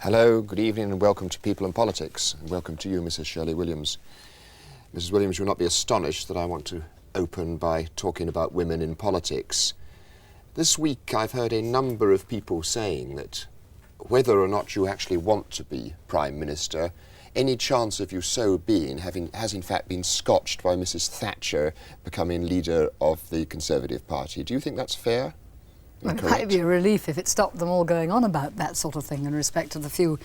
Hello, good evening and welcome to People and Politics, and welcome to you, Mrs. Shirley WIlliams. Mrs. Williams, you will not be astonished that I want to open by talking about women in politics. This week I've heard a number of people saying that whether or not you actually want to be Prime Minister, any chance of you so being has in fact been scotched by Mrs. Thatcher becoming leader of the Conservative Party. Do you think that's fair? Well, it might be a relief if it stopped them all going on about that sort of thing in respect to the few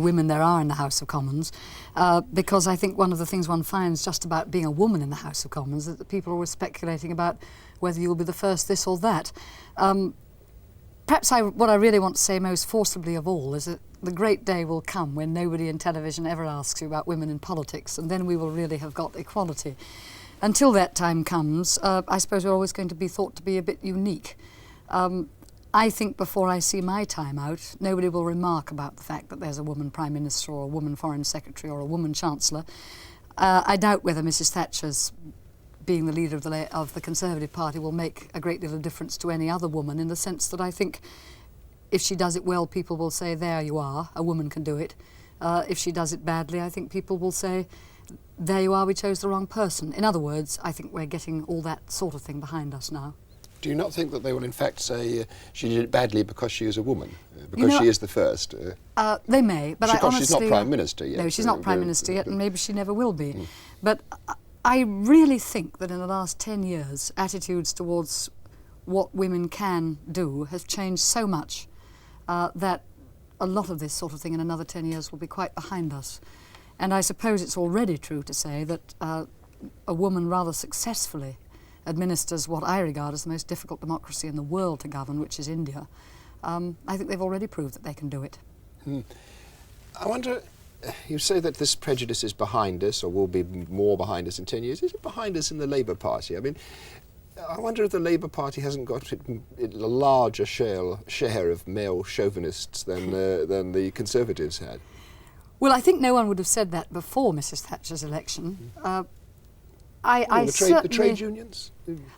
women there are in the House of Commons, because I think one of the things one finds just about being a woman in the House of Commons is that people are always speculating about whether you'll be the first this or that. Perhaps what I really want to say most forcibly of all is that the great day will come when nobody in television ever asks you about women in politics, and then we will really have got equality. Until that time comes, I suppose we're always going to be thought to be a bit unique. I think before I see my time out, nobody will remark about the fact that there's a woman Prime Minister or a woman Foreign Secretary or a woman Chancellor. I doubt whether Mrs. Thatcher's being the leader of the Conservative Party will make a great deal of difference to any other woman, in the sense that I think if she does it well, people will say, there you are, a woman can do it. If she does it badly, I think people will say, there you are, we chose the wrong person. In other words, I think we're getting all that sort of thing behind us now. Do you not think that they will in fact say she did it badly because she is a woman, because she is the first? They may, but I honestly... she's not Prime Minister yet. No, she's not Prime Minister yet, and maybe she never will be. But I really think that in the last 10 years, attitudes towards what women can do has changed so much that a lot of this sort of thing in another 10 years will be quite behind us. And I suppose it's already true to say that a woman rather successfully administers what I regard as the most difficult democracy in the world to govern, which is India. I think they've already proved that they can do it. I wonder, you say that this prejudice is behind us, or will be more behind us in 10 years. Is it behind us in the Labour Party? I mean, I wonder if the Labour Party hasn't got a larger share of male chauvinists than the Conservatives had. Well, I think no one would have said that before Mrs. Thatcher's election. The trade unions?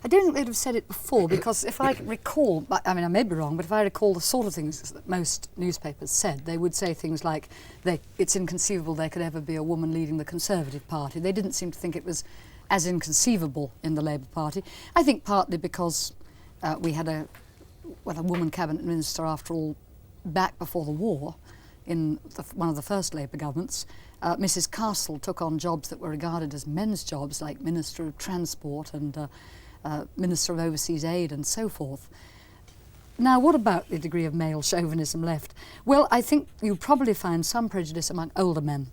I don't think they'd have said it before, because if I recall, I mean, I may be wrong, but if I recall the sort of things that most newspapers said, they would say things like, it's inconceivable there could ever be a woman leading the Conservative Party. They didn't seem to think it was as inconceivable in the Labour Party. I think partly because we had a woman cabinet minister, after all, back before the war, in one of the first Labour governments. Mrs. Castle took on jobs that were regarded as men's jobs, like Minister of Transport and Minister of Overseas Aid and so forth. Now, what about the degree of male chauvinism left? Well, I think you probably find some prejudice among older men.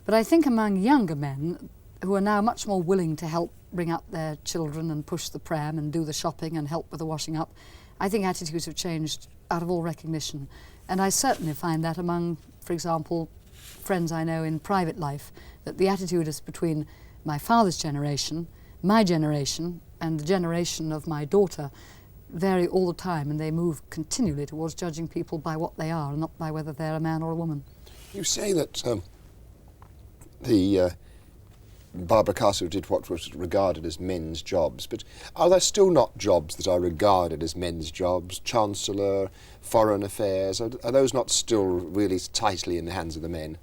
But I think among younger men, who are now much more willing to help bring up their children and push the pram and do the shopping and help with the washing up, I think attitudes have changed out of all recognition. And I certainly find that among, for example, friends I know in private life, that the attitude is between my father's generation, my generation, and the generation of my daughter vary all the time, and they move continually towards judging people by what they are and not by whether they're a man or a woman. You say that Barbara Castle did what was regarded as men's jobs, but are there still not jobs that are regarded as men's jobs? Chancellor, Foreign Affairs, are those not still really tightly in the hands of the men?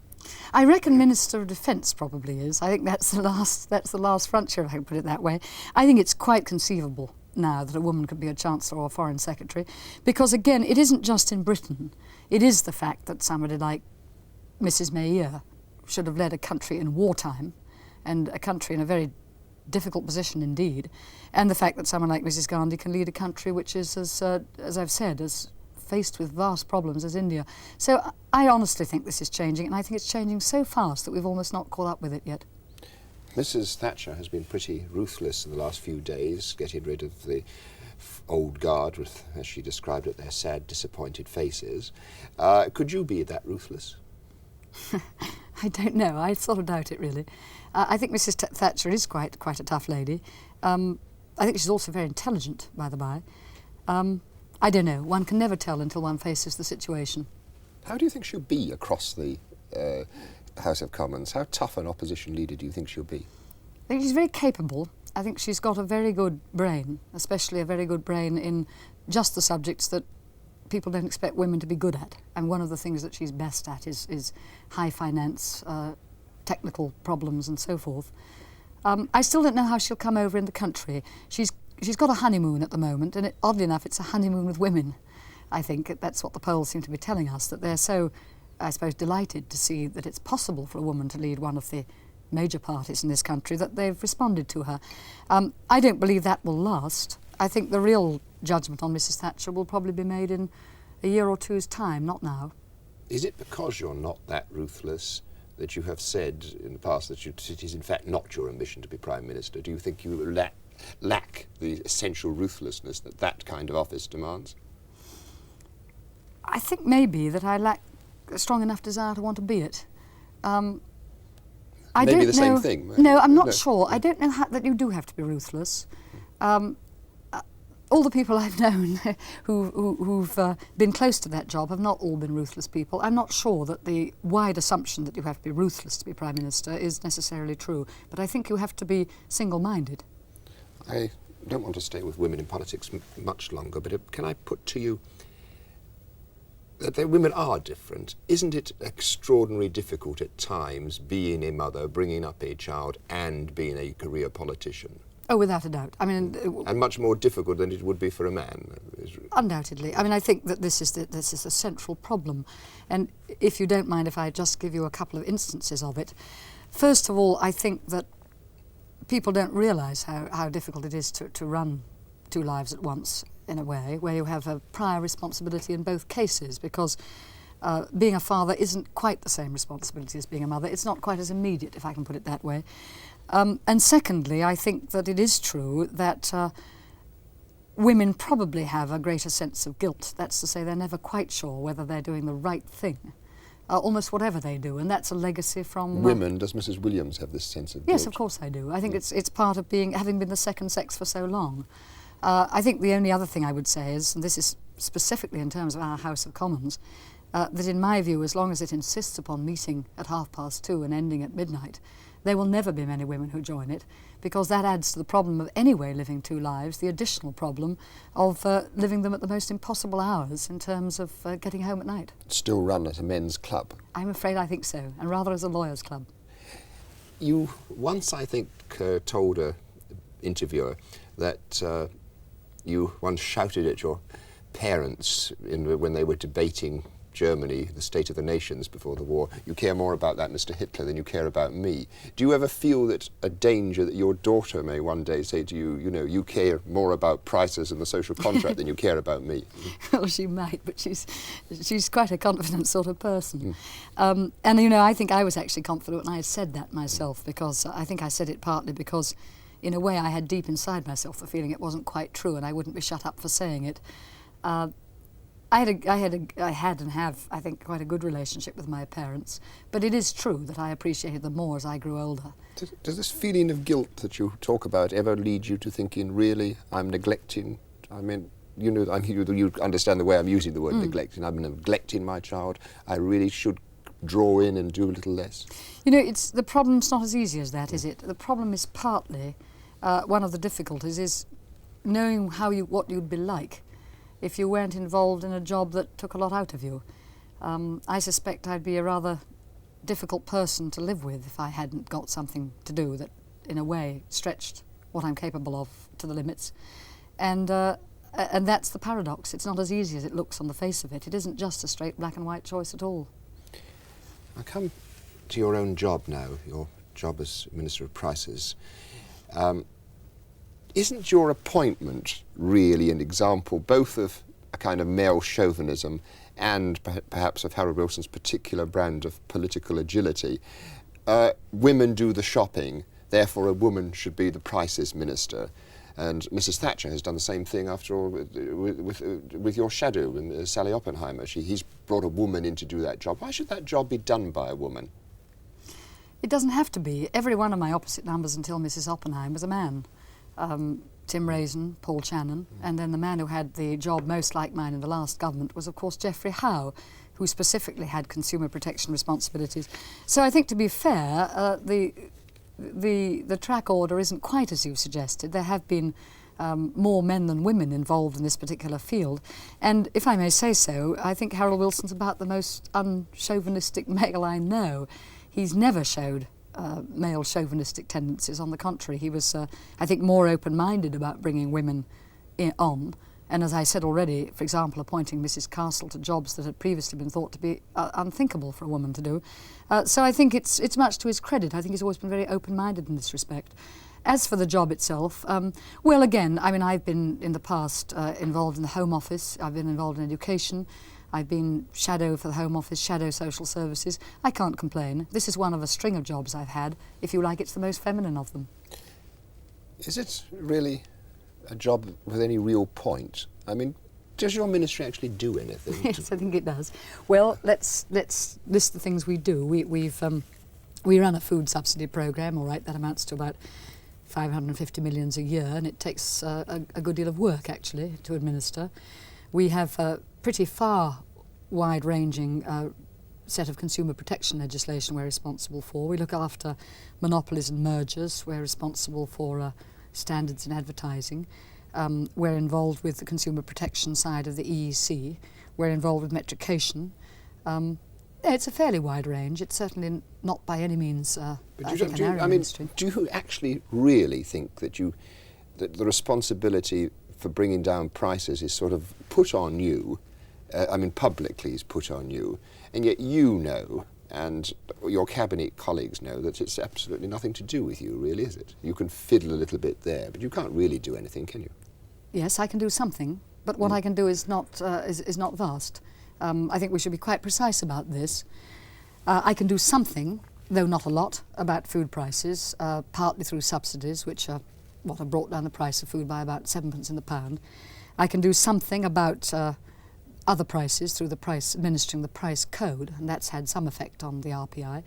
I reckon Minister of Defence probably is. I think that's the last frontier, if I can put it that way. I think it's quite conceivable now that a woman could be a Chancellor or a Foreign Secretary, because again, it isn't just in Britain. It is the fact that somebody like Mrs. Mayer should have led a country in wartime, and a country in a very difficult position indeed, and the fact that someone like Mrs. Gandhi can lead a country which is, as I've said, as faced with vast problems as India. So I honestly think this is changing, and I think it's changing so fast that we've almost not caught up with it yet. Mrs. Thatcher has been pretty ruthless in the last few days, getting rid of the old guard with, as she described it, their sad, disappointed faces. Could you be that ruthless? I don't know. I sort of doubt it, really. I think Mrs. Thatcher is quite a tough lady. I think she's also very intelligent, by the by. I don't know. One can never tell until one faces the situation. How do you think she'll be across the House of Commons? How tough an opposition leader do you think she'll be? I think she's very capable. I think she's got a very good brain, especially a very good brain in just the subjects that people don't expect women to be good at. And one of the things that she's best at is high finance, technical problems and so forth. I still don't know how she'll come over in the country. She's got a honeymoon at the moment, and oddly enough, it's a honeymoon with women. I think that's what the polls seem to be telling us, that they're so, I suppose, delighted to see that it's possible for a woman to lead one of the major parties in this country, that they've responded to her. I don't believe that will last. I think the real judgment on Mrs. Thatcher will probably be made in a year or two's time, not now. Is it because you're not that ruthless that you have said in the past that it is in fact not your ambition to be Prime Minister? Do you think you lack the essential ruthlessness that that kind of office demands? I think maybe that I lack a strong enough desire to want to be it. I Maybe don't the same know, thing. No, I'm not No. sure. I don't know that you do have to be ruthless. All the people I've known who've been close to that job have not all been ruthless people. I'm not sure that the wide assumption that you have to be ruthless to be Prime Minister is necessarily true, but I think you have to be single-minded. I don't want to stay with women in politics much longer, but can I put to you that women are different? Isn't it extraordinarily difficult at times being a mother, bringing up a child, and being a career politician? Oh, without a doubt. I mean, And much more difficult than it would be for a man. undoubtedly. I mean, I think that this is the central problem. And if you don't mind if I just give you a couple of instances of it. First of all, I think that people don't realise how difficult it is to run two lives at once, in a way, where you have a prior responsibility in both cases, because being a father isn't quite the same responsibility as being a mother. It's not quite as immediate, if I can put it that way. And secondly, I think that it is true that women probably have a greater sense of guilt. That's to say, they're never quite sure whether they're doing the right thing, almost whatever they do, and that's a legacy from... Women, does Mrs. Williams have this sense of guilt? Yes, of course I do. I think it's part of having been the second sex for so long. I think the only other thing I would say is, and this is specifically in terms of our House of Commons, that in my view, as long as it insists upon meeting at 2:30 and ending at midnight, there will never be many women who join it, because that adds to the problem of anyway living two lives, the additional problem of living them at the most impossible hours in terms of getting home at night. Still run as a men's club? I'm afraid I think so, and rather as a lawyers' club. You once, I think, told an interviewer that you once shouted at your parents when they were debating Germany, the state of the nations before the war, "You care more about that Mr. Hitler than you care about me." Do you ever feel that a danger that your daughter may one day say to you, you care more about prices and the social contract than you care about me? Well, she might, but she's quite a confident sort of person. And, I think I was actually confident when I said that myself, because I think I said it partly because, in a way, I had deep inside myself the feeling it wasn't quite true and I wouldn't be shut up for saying it. I had and have, I think, quite a good relationship with my parents, but it is true that I appreciated them more as I grew older. Does this feeling of guilt that you talk about ever lead you to thinking, really, I'm neglecting? I mean, you understand the way I'm using the word neglecting. I'm neglecting my child. I really should draw in and do a little less. The problem's not as easy as that, is it? The problem is partly, one of the difficulties is knowing what you'd be like if you weren't involved in a job that took a lot out of you. I suspect I'd be a rather difficult person to live with if I hadn't got something to do that, in a way, stretched what I'm capable of to the limits. And that's the paradox. It's not as easy as it looks on the face of it. It isn't just a straight black and white choice at all. I come to your own job now, your job as Minister of Prices. Isn't your appointment really an example both of a kind of male chauvinism and perhaps of Harold Wilson's particular brand of political agility? Women do the shopping, therefore a woman should be the Prices Minister. And Mrs. Thatcher has done the same thing, after all, with your shadow, Sally Oppenheimer. He's brought a woman in to do that job. Why should that job be done by a woman? It doesn't have to be. Every one of my opposite numbers until Mrs. Oppenheim was a man. Tim Raisin, Paul Channon, and then the man who had the job most like mine in the last government was, of course, Geoffrey Howe, who specifically had consumer protection responsibilities. So I think, to be fair, the track order isn't quite as you suggested. There have been more men than women involved in this particular field. And if I may say so, I think Harold Wilson's about the most unchauvinistic male I know. He's never showed male chauvinistic tendencies. On the contrary, he was, I think, more open-minded about bringing women on. And as I said already, for example, appointing Mrs. Castle to jobs that had previously been thought to be unthinkable for a woman to do. So I think it's much to his credit. I think he's always been very open-minded in this respect. As for the job itself, well, again, I mean, I've been in the past involved in the Home Office. I've been involved in education. I've been shadow for the Home Office, shadow social services. I can't complain. This is one of a string of jobs I've had. If you like, it's the most feminine of them. Is it really a job with any real point? I mean, does your ministry actually do anything? Yes, I think it does. Well, let's list the things we do. We run a food subsidy programme, all right, that amounts to about 550 million a year, and it takes a good deal of work, actually, to administer. We have a pretty far wide-ranging set of consumer protection legislation we're responsible for. We look after monopolies and mergers. We're responsible for standards in advertising. We're involved with the consumer protection side of the EEC. We're involved with metrication. It's a fairly wide range. It's certainly not by any means industry. Do you actually really think that the responsibility for bringing down prices is sort of put on you, publicly is put on you, and yet you know, and your cabinet colleagues know, that it's absolutely nothing to do with you, really, is it? You can fiddle a little bit there, but you can't really do anything, can you? Yes, I can do something, but what I can do is not vast. I think we should be quite precise about this. I can do something, though not a lot, about food prices, partly through subsidies, which are what have brought down the price of food by about 7p in the pound. I can do something about other prices through administering the price code, and that's had some effect on the RPI.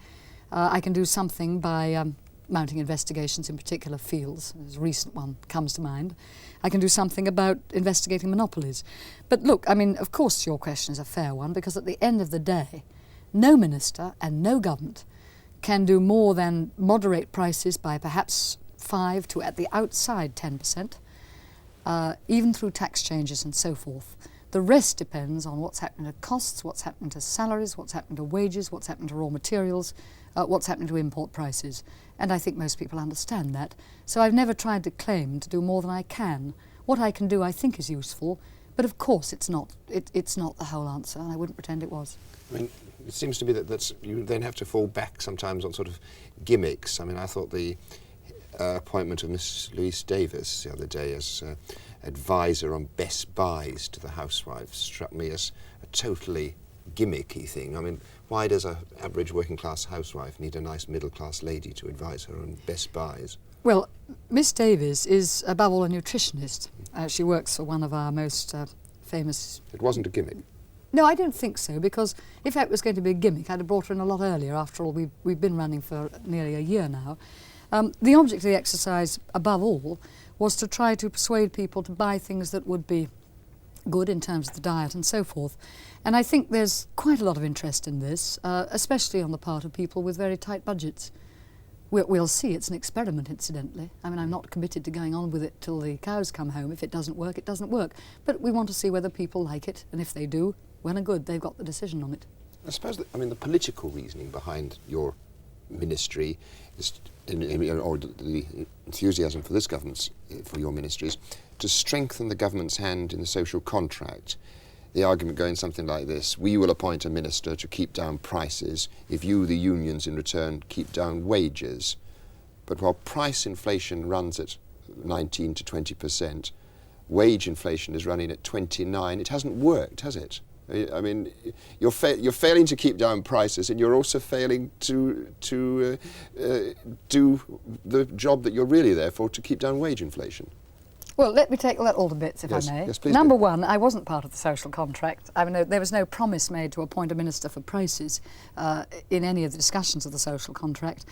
I can do something by mounting investigations in particular fields, as a recent one comes to mind. I can do something about investigating monopolies. But look, I mean, of course your question is a fair one, because at the end of the day, no minister and no government can do more than moderate prices by perhaps 5 to at the outside 10%, even through tax changes and so forth. The rest depends on what's happening to costs, what's happening to salaries, what's happening to wages, what's happening to raw materials, what's happening to import prices. And I think most people understand that. So I've never tried to claim to do more than I can. What I can do I think is useful, but of course it's not the whole answer, and I wouldn't pretend it was. I mean, it seems to me that you then have to fall back sometimes on sort of gimmicks. I mean, I thought the appointment of Miss Louise Davis the other day as advisor on best buys to the housewives struck me as a totally gimmicky thing. I mean, why does an average working class housewife need a nice middle class lady to advise her on best buys? Well, Miss Davis is above all a nutritionist. She works for one of our most famous... It wasn't a gimmick? No, I don't think so, because if that was going to be a gimmick, I'd have brought her in a lot earlier. After all, we've been running for nearly a year now. The object of the exercise, above all, was to try to persuade people to buy things that would be good in terms of the diet and so forth. And I think there's quite a lot of interest in this, especially on the part of people with very tight budgets. We'll see. It's an experiment, incidentally. I mean, I'm not committed to going on with it till the cows come home. If it doesn't work, it doesn't work. But we want to see whether people like it, and if they do, well and good, they've got the decision on it. I suppose the political reasoning behind your ministry is, or the enthusiasm for this government's, for your ministries, to strengthen the government's hand in the social contract. The argument going something like this: we will appoint a minister to keep down prices if you, the unions, in return keep down wages. But while price inflation runs at 19 to 20%, wage inflation is running at 29%. It hasn't worked, has it? I mean, you're failing to keep down prices, and you're also failing to do the job that you're really there for, to keep down wage inflation. Well, let me take that all to bits, if Yes, I may. yes, please Number do. one, I wasn't part of the social contract. I mean, there was no promise made to appoint a minister for prices in any of the discussions of the social contract.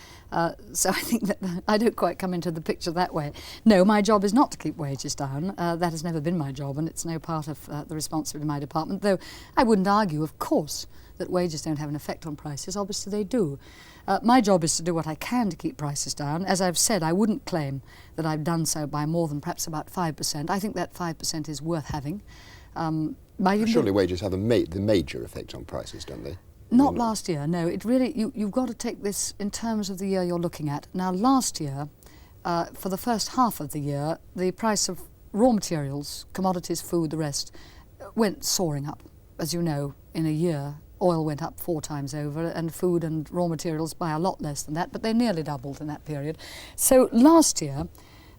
So I think that I don't quite come into the picture that way. No, my job is not to keep wages down. That has never been my job, and it's no part of the responsibility of my department, though I wouldn't argue, of course, that wages don't have an effect on prices. Obviously they do. My job is to do what I can to keep prices down. As I've said, I wouldn't claim that I've done so by more than perhaps about 5%. I think that 5% is worth having. Surely wages have the major effect on prices, don't they? Not last year, no. It really, you've got to take this in terms of the year you're looking at. Now, last year, for the first half of the year, the price of raw materials, commodities, food, the rest, went soaring up. As you know, in a year, oil went up 4 times over, and food and raw materials by a lot less than that, but they nearly doubled in that period. So last year,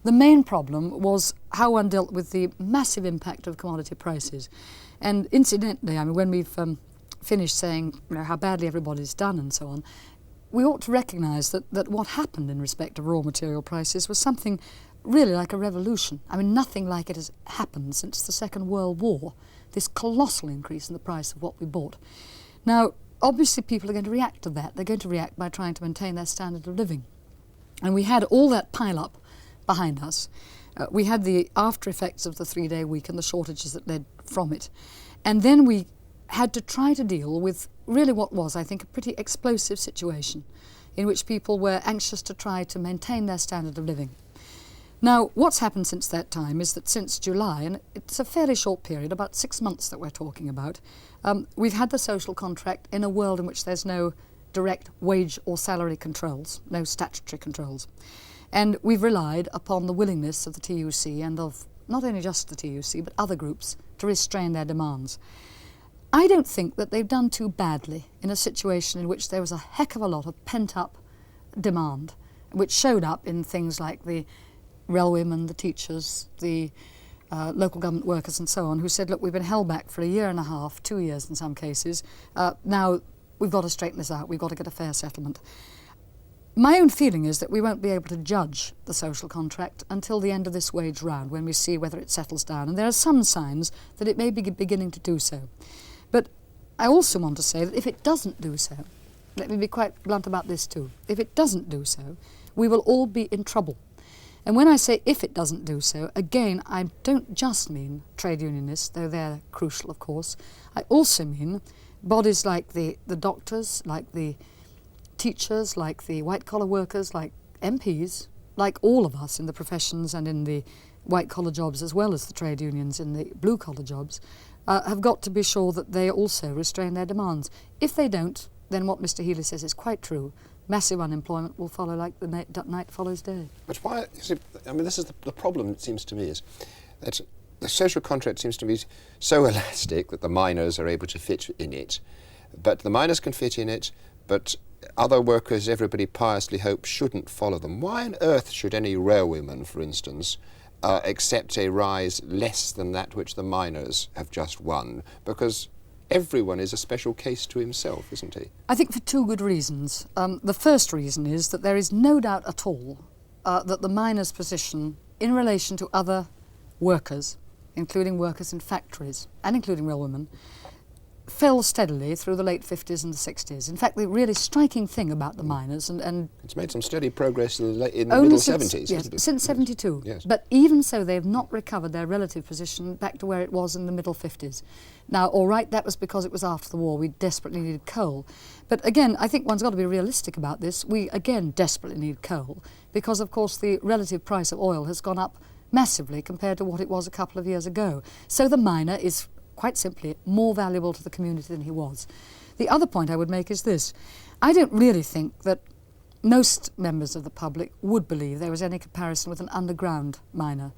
the main problem was how one dealt with the massive impact of commodity prices. And incidentally, I mean, when we've finished saying how badly everybody's done and so on, we ought to recognise that what happened in respect of raw material prices was something really like a revolution. I mean, nothing like it has happened since the Second World War, this colossal increase in the price of what we bought. Now, obviously people are going to react to that. They're going to react by trying to maintain their standard of living. And we had all that pile-up behind us. We had the after effects of the 3-day week and the shortages that led from it. And then we had to try to deal with really what was, I think, a pretty explosive situation in which people were anxious to try to maintain their standard of living. Now, what's happened since that time is that since July, and it's a fairly short period, about 6 months that we're talking about, we've had the social contract in a world in which there's no direct wage or salary controls, no statutory controls. And we've relied upon the willingness of the TUC and of not only just the TUC, but other groups to restrain their demands. I don't think that they've done too badly in a situation in which there was a heck of a lot of pent-up demand, which showed up in things like the railwaymen, the teachers, the local government workers and so on, who said, look, we've been held back for 1.5 years, 2 years in some cases. Now we've got to straighten this out. We've got to get a fair settlement. My own feeling is that we won't be able to judge the social contract until the end of this wage round, when we see whether it settles down. And there are some signs that it may be beginning to do so. But I also want to say that if it doesn't do so, let me be quite blunt about this too, if it doesn't do so, we will all be in trouble. And when I say if it doesn't do so, again, I don't just mean trade unionists, though they're crucial, of course. I also mean bodies like the doctors, like the teachers, like the white-collar workers, like MPs, like all of us in the professions and in the white-collar jobs as well as the trade unions in the blue-collar jobs, have got to be sure that they also restrain their demands. If they don't, then what Mr. Healy says is quite true. Massive unemployment will follow like the night follows day. But why, I mean, this is the problem, it seems to me, is that the social contract seems to be so elastic that the miners are able to fit in it. But the miners can fit in it, but other workers, everybody piously hopes, shouldn't follow them. Why on earth should any railwayman, for instance, accept a rise less than that which the miners have just won? Because everyone is a special case to himself, isn't he? I think for 2 good reasons. The first reason is that there is no doubt at all that the miners' position in relation to other workers, including workers in factories and including railwomen, fell steadily through the late 50s and the 60s. In fact, the really striking thing about the miners, and it's made some steady progress in the middle 70s. Yes, since 72. Yes. But even so, they've not recovered their relative position back to where it was in the middle 50s. Now, all right, that was because it was after the war. We desperately needed coal. But again, I think one's got to be realistic about this. We, again, desperately need coal because, of course, the relative price of oil has gone up massively compared to what it was a couple of years ago. So the miner is quite simply more valuable to the community than he was. The other point I would make is this. I don't really think that most members of the public would believe there was any comparison with an underground miner.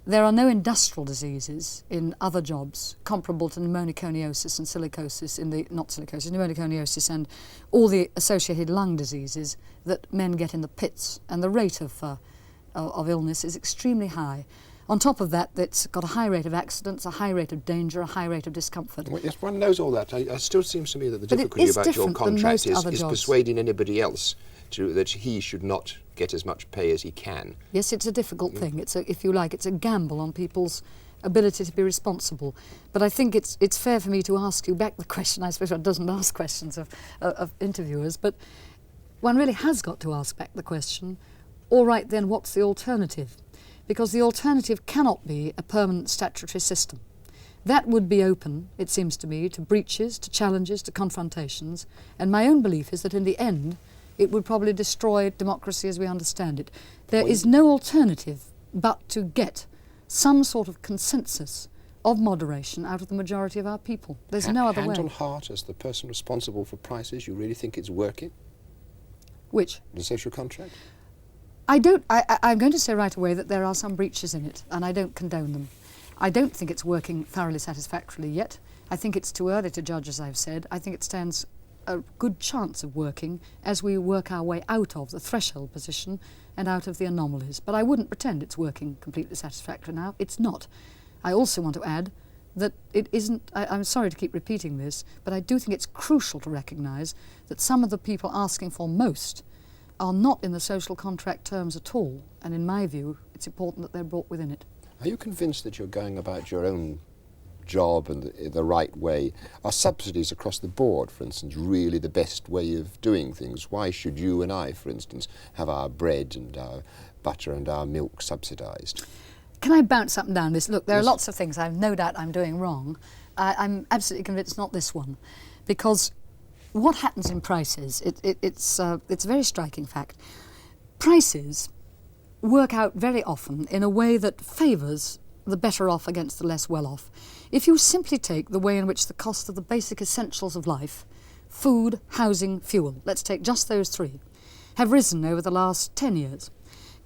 There are no industrial diseases in other jobs comparable to pneumoconiosis and silicosis pneumoconiosis and all the associated lung diseases that men get in the pits, and the rate of illness is extremely high. On top of that, it's got a high rate of accidents, a high rate of danger, a high rate of discomfort. Well, yes, one knows all that. It still seems to me that the difficulty about your contract is persuading anybody else that he should not get as much pay as he can. Yes, it's a difficult thing. It's if you like, it's a gamble on people's ability to be responsible. But I think it's fair for me to ask you back the question. I suppose one doesn't ask questions of interviewers, but one really has got to ask back the question, all right, then what's the alternative? Because the alternative cannot be a permanent statutory system. That would be open, it seems to me, to breaches, to challenges, to confrontations. And my own belief is that in the end, it would probably destroy democracy as we understand it. There is no alternative but to get some sort of consensus of moderation out of the majority of our people. There's no other way. Hand on heart, as the person responsible for prices, you really think it's working? Which? The social contract? I'm going to say right away that there are some breaches in it, and I don't condone them. I don't think it's working thoroughly satisfactorily yet. I think it's too early to judge, as I've said. I think it stands a good chance of working as we work our way out of the threshold position and out of the anomalies. But I wouldn't pretend it's working completely satisfactorily now. It's not. I also want to add that it isn't, I'm sorry to keep repeating this, but I do think it's crucial to recognise that some of the people asking for most are not in the social contract terms at all, and in my view, it's important that they're brought within it. Are you convinced that you're going about your own job and the right way? Are subsidies across the board, for instance, really the best way of doing things? Why should you and I, for instance, have our bread and our butter and our milk subsidised? Can I bounce up and down this? Look, there are lots of things I've no doubt I'm doing wrong. I'm absolutely convinced not this one, because what happens in prices, it's a very striking fact. Prices work out very often in a way that favours the better off against the less well off. If you simply take the way in which the cost of the basic essentials of life, food, housing, fuel, let's take just those three, have risen over the last 10 years,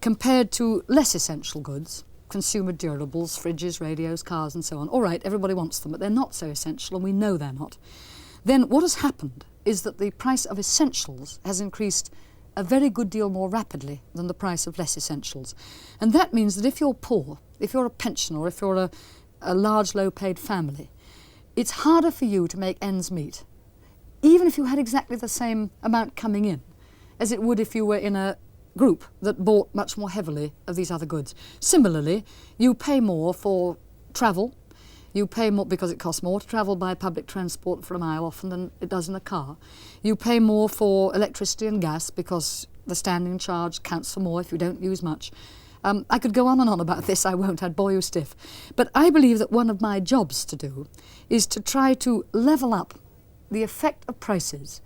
compared to less essential goods, consumer durables, fridges, radios, cars and so on. All right, everybody wants them, but they're not so essential and we know they're not. Then what has happened is that the price of essentials has increased a very good deal more rapidly than the price of less essentials. And that means that if you're poor, if you're a pensioner, or if you're a large low-paid family, it's harder for you to make ends meet, even if you had exactly the same amount coming in, as it would if you were in a group that bought much more heavily of these other goods. Similarly, you pay more for travel. You pay more because it costs more to travel by public transport for a mile often than it does in a car. You pay more for electricity and gas because the standing charge counts for more if you don't use much. I could go on and on about this, I won't, I'd bore you stiff. But I believe that one of my jobs to do is to try to level up the effect of prices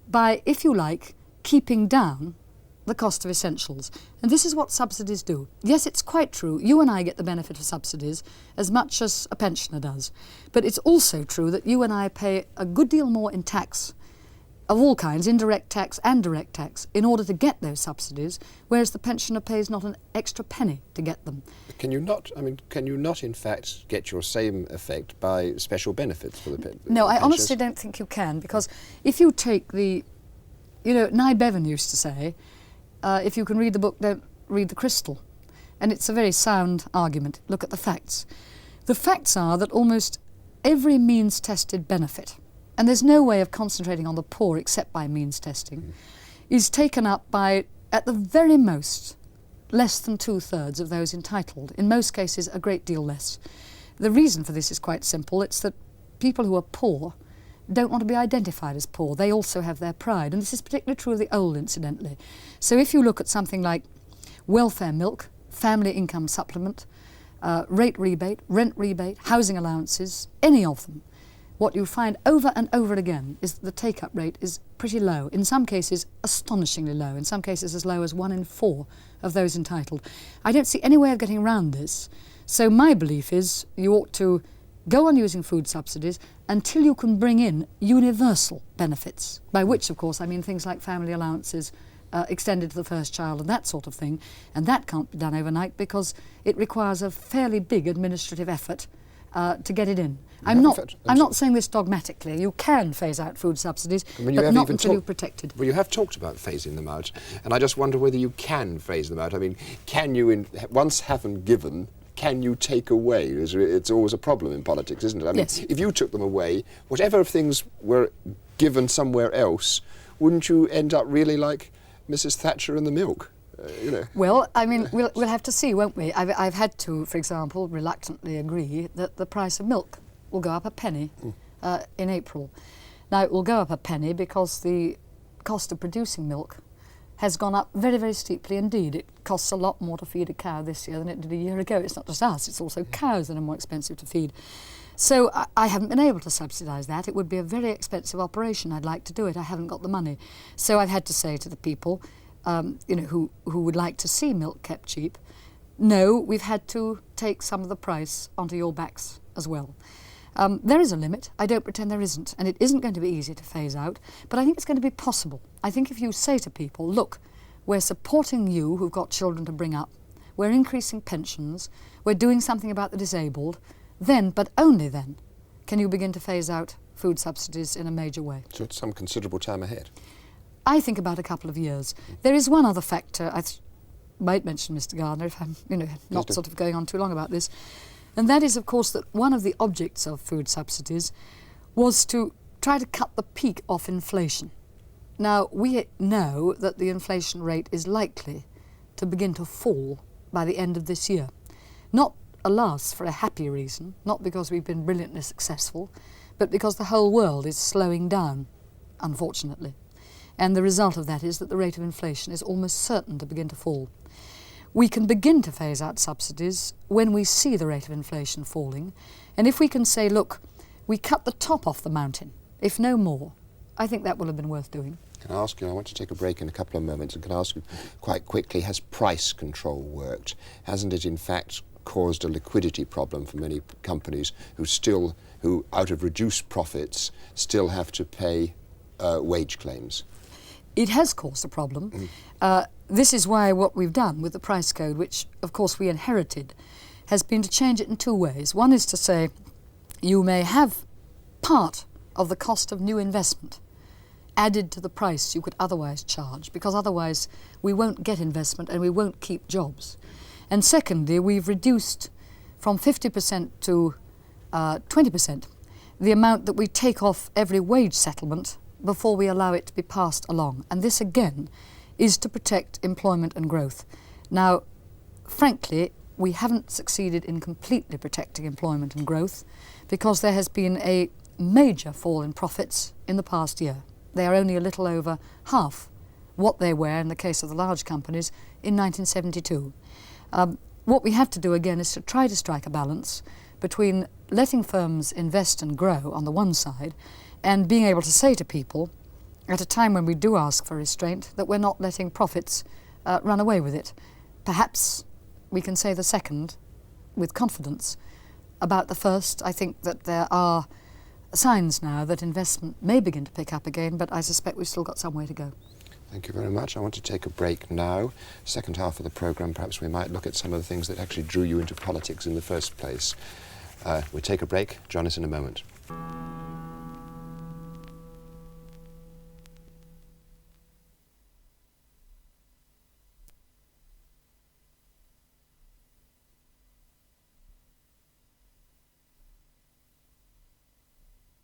by, if you like, keeping down the cost of essentials. And this is what subsidies do. Yes, it's quite true, you and I get the benefit of subsidies as much as a pensioner does. But it's also true that you and I pay a good deal more in tax of all kinds, indirect tax and direct tax, in order to get those subsidies, whereas the pensioner pays not an extra penny to get them. Can you not in fact get your same effect by special benefits for the pensioners? No, I honestly don't think you can, because if you take the, Nye Bevan used to say, if you can read the book, don't read the crystal. And it's a very sound argument. Look at the facts. The facts are that almost every means-tested benefit, and there's no way of concentrating on the poor except by means testing, is taken up by, at the very most, less than 2/3 of those entitled. In most cases, a great deal less. The reason for this is quite simple. It's that people who are poor don't want to be identified as poor. They also have their pride. And this is particularly true of the old, incidentally. So if you look at something like welfare milk, family income supplement, rate rebate, rent rebate, housing allowances, any of them, what you find over and over again is that the take-up rate is pretty low, in some cases astonishingly low, in some cases as low as 1 in 4 of those entitled. I don't see any way of getting around this. So my belief is you ought to go on using food subsidies until you can bring in universal benefits, by which, of course, I mean things like family allowances extended to the first child and that sort of thing. And that can't be done overnight because it requires a fairly big administrative effort to get it in. I'm not saying this dogmatically. You can phase out food subsidies, but not until you're protected. Well, you have talked about phasing them out, and I just wonder whether you can phase them out. I mean, can you, once having given, can you take away? It's always a problem in politics, isn't it? I mean, yes. If you took them away, whatever things were given somewhere else, wouldn't you end up really like Mrs. Thatcher and the milk? Well, I mean, we'll have to see, won't we? I've had to, for example, reluctantly agree that the price of milk will go up a penny in April. Now, it will go up a penny because the cost of producing milk has gone up very, very steeply indeed. It costs a lot more to feed a cow this year than it did a year ago. It's not just us, it's also cows that are more expensive to feed. So I haven't been able to subsidise that. It would be a very expensive operation. I'd like to do it. I haven't got the money. So I've had to say to the people, who would like to see milk kept cheap, no, we've had to take some of the price onto your backs as well. There is a limit. I don't pretend there isn't, and it isn't going to be easy to phase out, but I think it's going to be possible. I think if you say to people, look, we're supporting you who've got children to bring up, we're increasing pensions, we're doing something about the disabled, then, but only then, can you begin to phase out food subsidies in a major way. So it's some considerable time ahead. I think about a couple of years. There is one other factor. I might mention, Mr. Gardner, if I'm not sort of going on too long about this, and that is, of course, that one of the objects of food subsidies was to try to cut the peak off inflation. Now, we know that the inflation rate is likely to begin to fall by the end of this year. Not, alas, for a happy reason, not because we've been brilliantly successful, but because the whole world is slowing down, unfortunately. And the result of that is that the rate of inflation is almost certain to begin to fall. We can begin to phase out subsidies when we see the rate of inflation falling, and if we can say, look, we cut the top off the mountain, if no more, I think that will have been worth doing. Can I ask you, I want to take a break in a couple of moments, and can I ask you quite quickly, has price control worked? Hasn't it in fact caused a liquidity problem for many companies who out of reduced profits still have to pay wage claims? It has caused a problem. This is why what we've done with the price code, which of course we inherited, has been to change it in two ways. One is to say you may have part of the cost of new investment added to the price you could otherwise charge, because otherwise we won't get investment and we won't keep jobs. And secondly, we've reduced from 50% to 20% the amount that we take off every wage settlement before we allow it to be passed along. And this again is to protect employment and growth. Now, frankly, we haven't succeeded in completely protecting employment and growth because there has been a major fall in profits in the past year. They are only a little over half what they were in the case of the large companies in 1972. What we have to do again is to try to strike a balance between letting firms invest and grow on the one side and being able to say to people, at a time when we do ask for restraint, that we're not letting profits run away with it. Perhaps we can say the second with confidence. About the first, I think that there are signs now that investment may begin to pick up again, but I suspect we've still got some way to go. Thank you very much. I want to take a break now. Second half of the programme, perhaps we might look at some of the things that actually drew you into politics in the first place. We'll take a break. Join us in a moment.